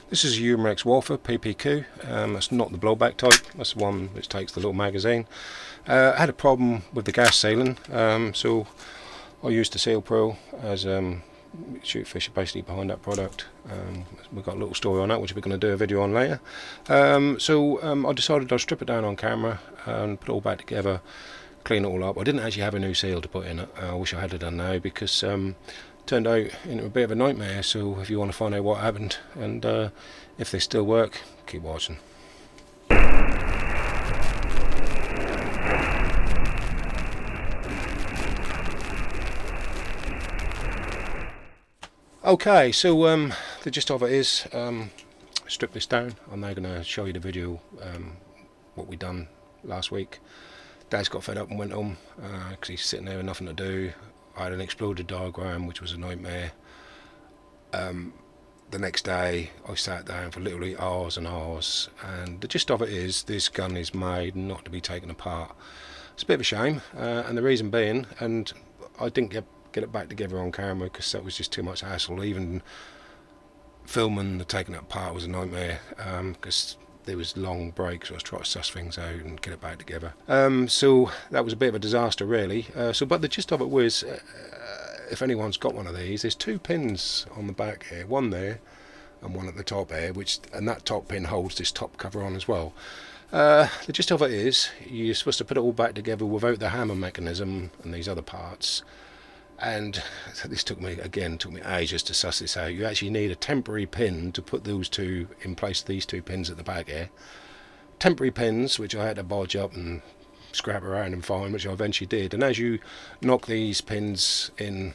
This is a Umarex Walther PPQ. That's not the blowback type, that's the one which takes the little magazine. I had a problem with the gas sealing, so I used the Seal Pro as shoot fish are basically behind that product. We've got a little story on that which we're going to do a video on later. I decided I'd strip it down on camera and put it all back together, clean it all up. I didn't actually have a new seal to put in it. I wish I had it done now, because turned out into a bit of a nightmare. So if you want to find out what happened and if they still work, keep watching. Okay, so the gist of it is, strip this down. I'm now going to show you the video, what we done last week. Dad's got fed up and went home because he's sitting there with nothing to do. I had an exploded diagram, which was a nightmare. The next day I sat down for literally hours and hours, and the gist of it is, this gun is made not to be taken apart. It's a bit of a shame, and the reason being, and I didn't get it back together on camera because that was just too much hassle. Even filming the taking it apart was a nightmare, because there was long breaks. I was trying to suss things out and get it back together. So that was a bit of a disaster, really. But the gist of it was, if anyone's got one of these, there's two pins on the back here, one there and one at the top here, and that top pin holds this top cover on as well. The gist of it is, you're supposed to put it all back together without the hammer mechanism and these other parts. And this took me ages to suss this out. You actually need a temporary pin to put those two in place, these two pins at the back here. Temporary pins, which I had to bodge up and scrap around and find, which I eventually did. And as you knock these pins in,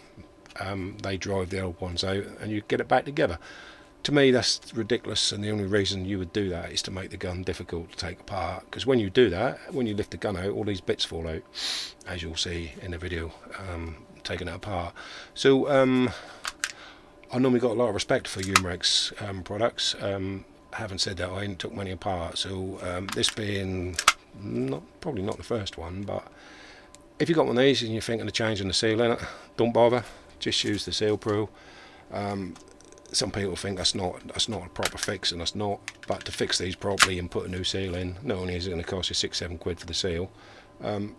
they drive the old ones out and you get it back together. To me, that's ridiculous, and the only reason you would do that is to make the gun difficult to take apart, because when you do that, when you lift the gun out, all these bits fall out, as you'll see in the video, taking it apart. So I normally got a lot of respect for Umarex products. Having said that, I ain't took many apart, so this being probably not the first one, but if you got one of these and you're thinking of changing the seal in it, don't bother, just use the Seal Pro. Some people think that's not a proper fix, and that's not. But to fix these properly and put a new seal in, not only is it going to cost you £6-7 quid for the seal,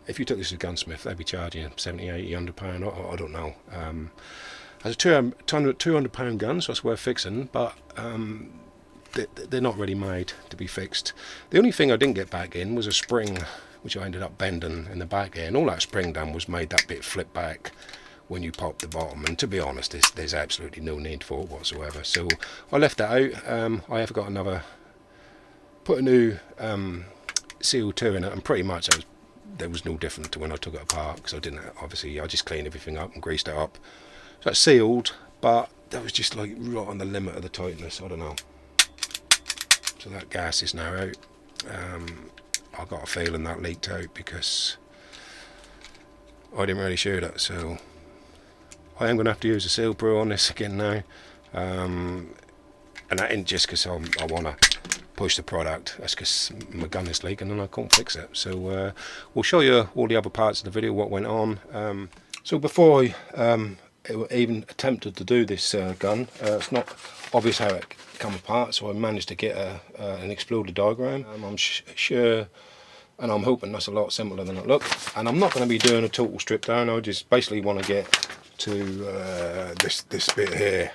if you took this to a gunsmith, they'd be charging you £70, £80, £100. I don't know. As a £200 gun, so that's worth fixing, but they're not really made to be fixed. The only thing I didn't get back in was a spring, which I ended up bending in the back here, and all that spring done was made that bit flip back when you pop the bottom, and to be honest, there's absolutely no need for it whatsoever. So I left that out. I have got put a new CO2 in it, and pretty much there was no different to when I took it apart, because I just cleaned everything up and greased it up. So it's sealed, but that was just like right on the limit of the tightness, I don't know. So that gas is now out. I got a feeling that leaked out because I didn't really shoot it, so I am going to have to use a Seal Pro on this again now, and that ain't just because I want to push the product, that's because my gun is leaking and I can't fix it. So we'll show you all the other parts of the video, what went on. So before I even attempted to do this gun, it's not obvious how it come apart, so I managed to get an exploded diagram. I'm sure, and I'm hoping that's a lot simpler than it looks, and I'm not going to be doing a total strip down. I just basically want to get to this bit here,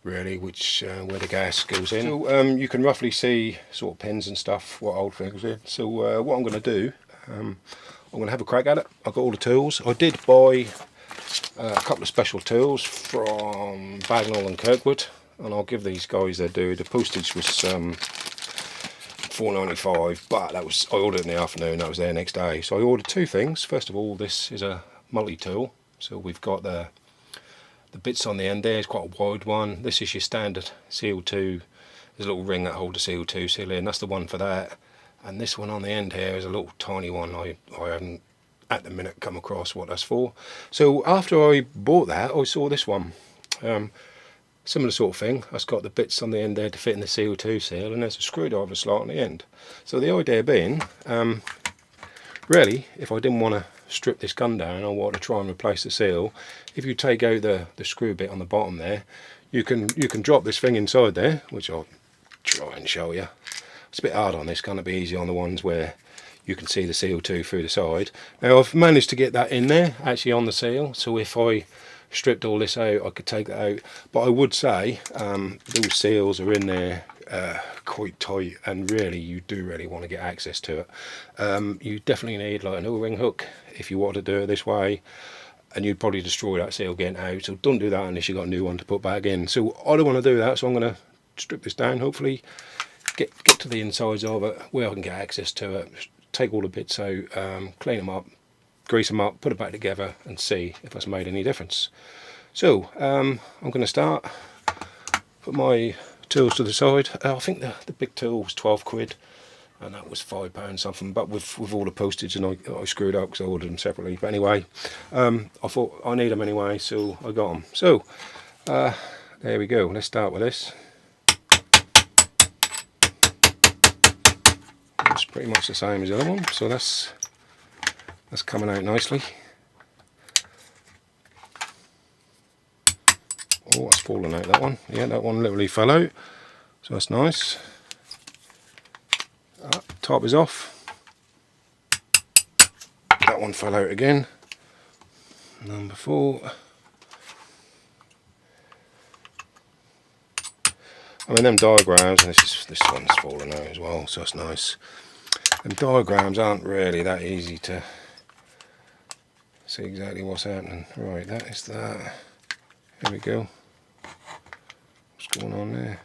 really, which where the gas goes in. So you can roughly see sort of pins and stuff, what old things in. So what I'm going to do, I'm going to have a crack at it. I've got all the tools. I did buy a couple of special tools from Bagnall and Kirkwood, and I'll give these guys their due. The postage was £4.95, but I ordered it in the afternoon, that was there next day. So I ordered two things. First of all, this is a multi-tool. So we've got the bits on the end there, it's quite a wide one. This is your standard CO2, there's a little ring that holds the CO2 seal in, that's the one for that. And this one on the end here is a little tiny one. I haven't at the minute come across what that's for. So after I bought that, I saw this one. Similar sort of thing. It's got the bits on the end there to fit in the CO2 seal, and there's a screwdriver slot on the end. So the idea being, really, if I didn't want to strip this gun down, I want to try and replace the seal, if you take out the screw bit on the bottom there, you can drop this thing inside there, which I'll try and show you. It's a bit hard on this, can't it be easy on the ones where you can see the CO2 through the side. Now I've managed to get that in there, actually on the seal, so if I stripped all this out I could take that out. But I would say those seals are in there quite tight, and really you do really want to get access to it. You definitely need like an O-ring hook if you want to do it this way, and you'd probably destroy that seal getting out, so don't do that unless you've got a new one to put back in. So I don't want to do that, so I'm going to strip this down, hopefully get to the insides of it where I can get access to it, take all the bits out, clean them up, grease them up, put it back together and see if that's made any difference. So I'm going to start, put my tools to the side. I think the big tool was 12 quid and that was £5 something, but with all the postage, and I screwed up because I ordered them separately. But anyway, I thought I need them anyway, so I got them. So there we go, let's start with this. It's pretty much the same as the other one, so that's coming out nicely. Oh, it's fallen out, that one. Yeah, that one literally fell out, so that's nice. Top is off. That one fell out again. Number 4. I mean, them diagrams, and this one's fallen out as well, so that's nice. And diagrams aren't really that easy to see exactly what's happening. Right, that is that. There we go. What's going on there?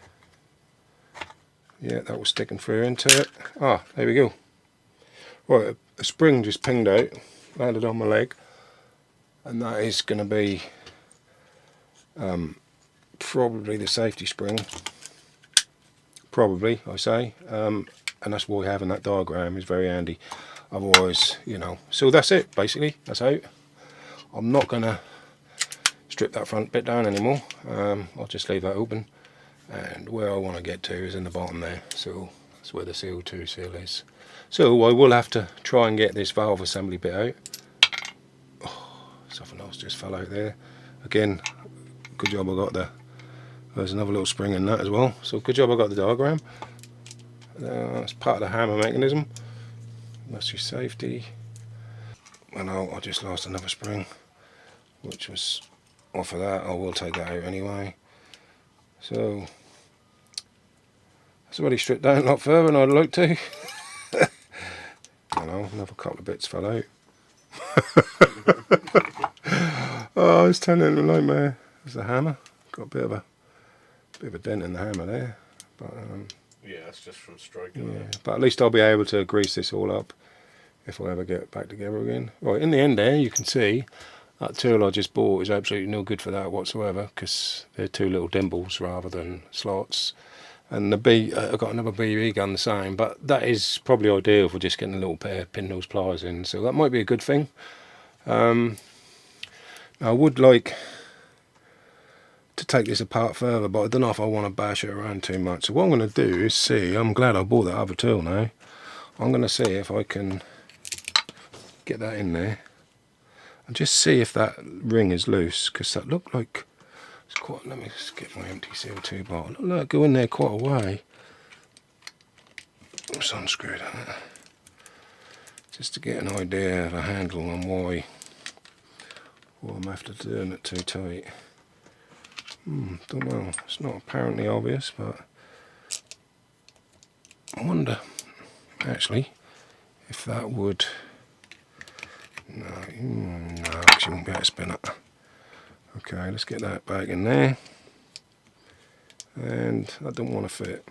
Yeah, that was sticking through into it. Ah, there we go. Right, a spring just pinged out, landed on my leg, and that is going to be probably the safety spring. Probably, I say, and that's why having that diagram is very handy. Otherwise, you know. So that's it, basically. That's out. I'm not going to strip that front bit down anymore. I'll just leave that open. And where I want to get to is in the bottom there. So that's where the CO2 seal is. So I will have to try and get this valve assembly bit out. Oh, something else just fell out there. Again, good job I got there's another little spring in that as well. So good job I got the diagram. That's part of the hammer mechanism. That's your safety. And I just lost another spring, which was off of that. I will take that out anyway. So it's already stripped down a lot further than I'd like to. I know, another couple of bits fell out. Oh, it's turning into a nightmare. There's the hammer. Got a bit of a dent in the hammer there. But yeah, it's just from striking. Yeah, but at least I'll be able to grease this all up if I ever get back together again. Right, in the end there, you can see that tool I just bought is absolutely no good for that whatsoever, because they're 2 little dimples rather than slots. And I've got another BB gun the same, but that is probably ideal for just getting a little pair of pin nose pliers in, so that might be a good thing. Now I would like to take this apart further, but I don't know if I want to bash it around too much. So what I'm going to do is see, I'm glad I bought that other tool now. I'm going to see if I can get that in there and just see if that ring is loose, because that looked like it's quite, let me just get my empty CO2 bottle. Look, go in there quite a way. Just unscrew that, just to get an idea of a handle and why I'm after doing it too tight. Don't know, it's not apparently obvious, but I wonder actually if that would, no, because you won't be able to spin it. Okay, let's get that back in there, and that don't want to fit.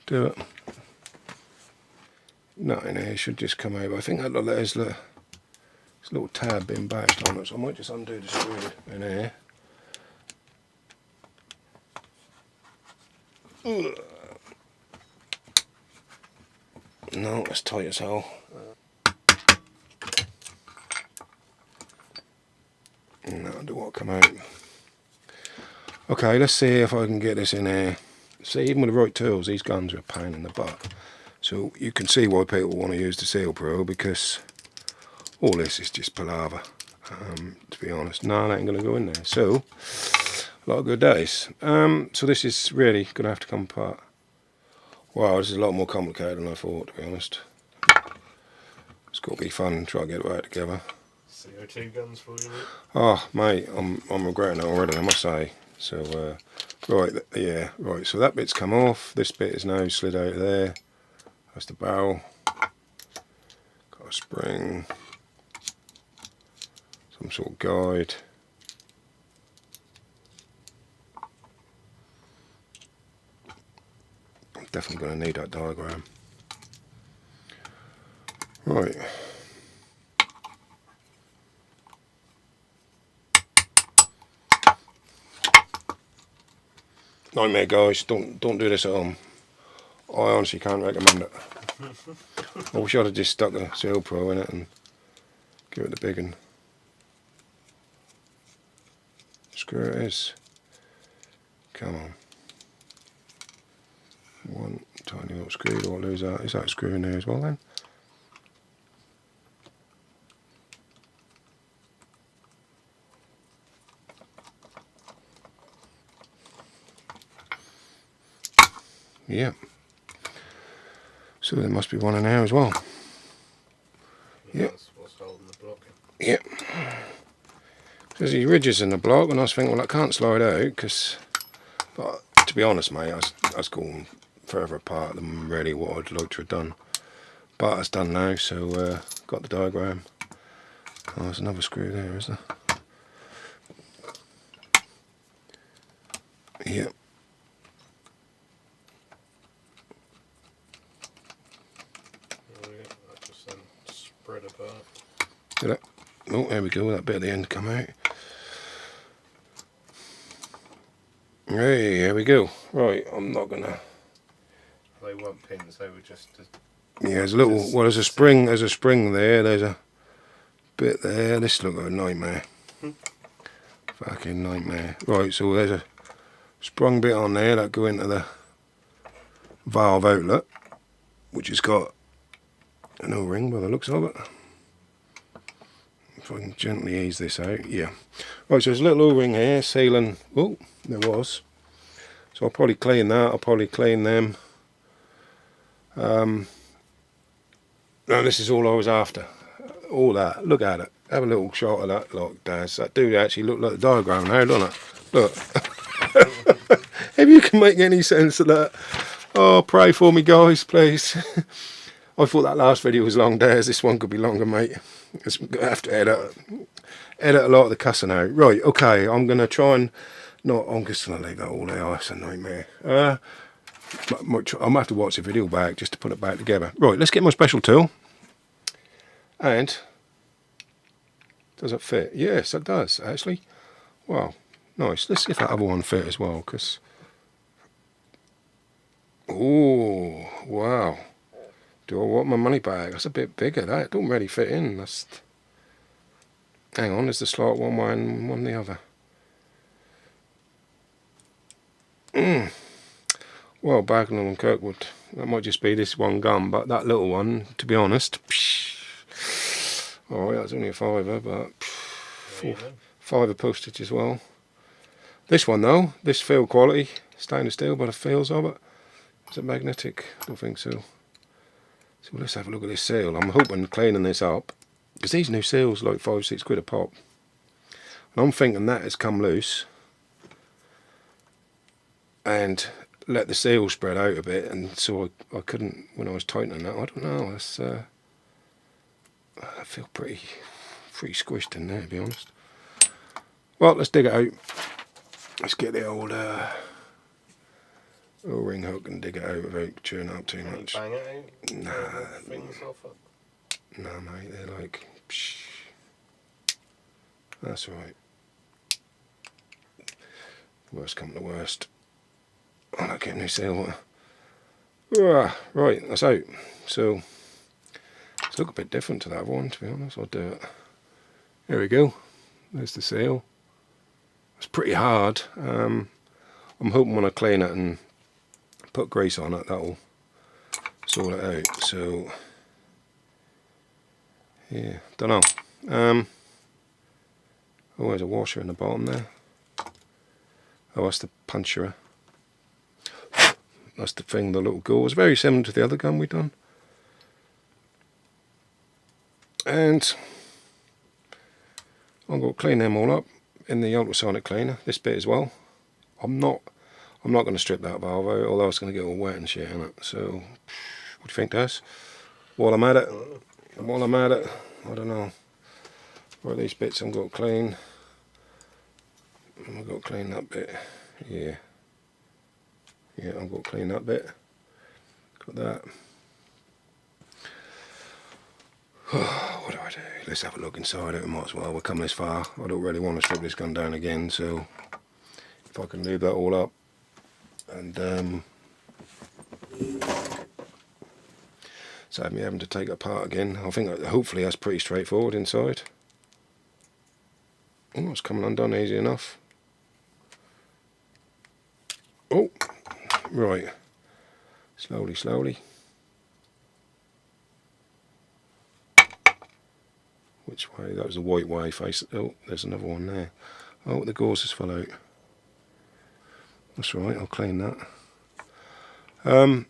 Do it. Nothing here, should just come over. I think that there's a little tab being bashed on it, so I might just undo the screw in here. No, it's tight as hell. No, I don't want to come out. Okay, let's see if I can get this in here. See, even with the right tools, these guns are a pain in the butt. So you can see why people want to use the Seal Pro, because all this is just palaver, to be honest. No, that ain't going to go in there. So a lot of good days. So this is really going to have to come apart. Wow, this is a lot more complicated than I thought, to be honest. It's got to be fun try to get it right together. CO2 guns for you, mate? Oh, mate, I'm regretting it already, I must say. So, right, yeah, right. So that bit's come off. This bit is now slid out of there. That's the barrel. Got a spring. Some sort of guide. I'm definitely going to need that diagram. Right. Nightmare, guys. Don't do this at home. I honestly can't recommend it. I wish I'd have just stuck a Seal Pro in it and give it the big and screw it is. Come on. One tiny little screw. Don't lose that. Is that a screw in there as well then? Yeah. So there must be one in there as well. Yeah. That's what's holding the block. Yep. There's these ridges in the block, and I was thinking, well, I can't slide out because, but to be honest, mate, I was going further apart than really what I'd like to have done. But it's done now, so got the diagram. Oh, there's another screw there, is there? Yep. Oh, yeah, that just then spread apart. Did it? Oh, there we go. That bit at the end come out. Hey, here we go. Right, I'm not gonna. They weren't pins. They were just. Yeah, there's a little. Well, there's a spring. There's a spring there. There's a bit there. This looks like a nightmare. Fucking nightmare. Right, so there's a sprung bit on there that go into the valve outlet, which has got an O-ring by the looks of it. If I can gently ease this out, yeah. Right, so there's a little O-ring here, sealing. Oh, there was. So I'll probably clean that. I'll probably clean them. No, this is all I was after. All that. Look at it. Have a little shot of that, like Daz. That do actually look like the diagram now, doesn't it? Look. If you can make any sense of that, oh, pray for me, guys, please. I thought that last video was long, Daz. This one could be longer, mate. I have to edit a lot of the cussing out. Right, okay, I'm going to try and... No, I'm just going to leave that all there. It's a nightmare. I'm going to have to watch the video back just to put it back together. Right, let's get my special tool. And... does it fit? Yes, it does, actually. Wow, nice. Let's see if that other one fit as well, because... oh, wow. Do I want my money back? That's a bit bigger. That don't really fit in. That's... hang on, there's the slot one way and one the other. Well, Bagnall and Kirkwood. That might just be this one gun, but that little one, to be honest... alright, that's only a £5, but... £5 postage as well. This one though, this feel quality, stainless steel by the feels of it. Is it magnetic? I don't think so. So let's have a look at this seal. I'm hoping cleaning this up, because these new seals are like £5-6 a pop. And I'm thinking that has come loose and let the seal spread out a bit, and so I couldn't, when I was tightening that, I don't know, that's, I feel pretty squished in there, to be honest. Well, let's dig it out. Let's get the old O-ring hook and dig it out without chewing up too much. Bang it out? Nah. Things off it? Nah, mate, they're like... psh. That's alright. Worst come to worst. I like getting new seal. Right, that's out. So, it's look a bit different to that one, to be honest. I'll do it. There we go. There's the seal. It's pretty hard. I'm hoping when I clean it and put grease on it, that'll sort it out. So, yeah, don't know. Oh, there's a washer in the bottom there. Oh, that's the puncher. That's the thing, the little gauze. Very similar to the other gun we've done. And I'm going to clean them all up in the ultrasonic cleaner. This bit as well. I'm not going to strip that valve out, although it's going to get all wet and shit in it. So, what do you think, Des? While I'm at it, I don't know. Where are these bits I've got to clean? I've got to clean that bit. Yeah, I've got to clean that bit. Got that. What do I do? Let's have a look inside it. We might as well. We've come this far. I don't really want to strip this gun down again, so if I can leave that all up and save me having to take it apart again. I think hopefully that's pretty straightforward inside. Oh, it's coming undone easy enough. Oh, right. Slowly, slowly. Which way? That was the white way face. Oh, there's another one there. Oh, the gauze has fell out. That's right, I'll clean that. A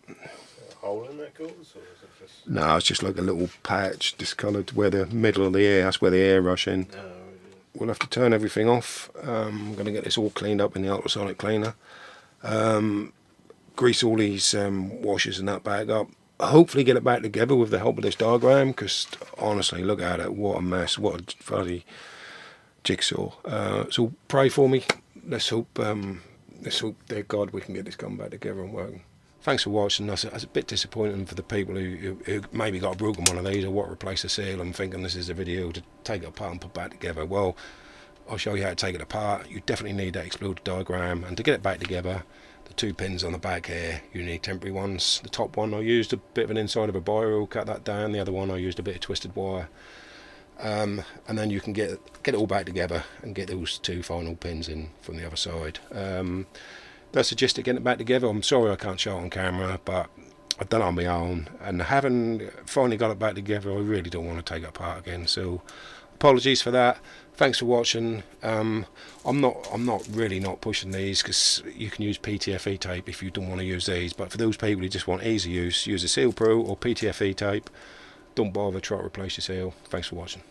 hole in that gauze, or is it just? No, it's just like a little patch discoloured where the middle of the air, that's where the air rush in. No. We'll have to turn everything off. I'm going to get this all cleaned up in the ultrasonic cleaner. Grease all these washers and that back up. Hopefully get it back together with the help of this diagram, because honestly, look at it, what a mess, what a bloody jigsaw. So pray for me. Let's hope, dear God, we can get this gun back together and working. Thanks for watching. That's a bit disappointing for the people who maybe got a broken one of these or what replace the seal and thinking this is a video to take it apart and put back together. Well, I'll show you how to take it apart. You definitely need that exploded diagram, and to get it back together, the 2 pins on the back here, you need temporary ones. The top one I used a bit of an inside of a biro, cut that down. The other one I used a bit of twisted wire. And then you can get it all back together and get those 2 final pins in from the other side. That's the gist of getting it back together. I'm sorry I can't show it on camera, but I've done it on my own, and having finally got it back together, I really don't want to take it apart again. So apologies for that. Thanks for watching. I'm not really pushing these, because you can use PTFE tape if you don't want to use these, but for those people who just want easy use a Seal Pro or PTFE tape. Don't bother, try to replace your seal. Thanks for watching.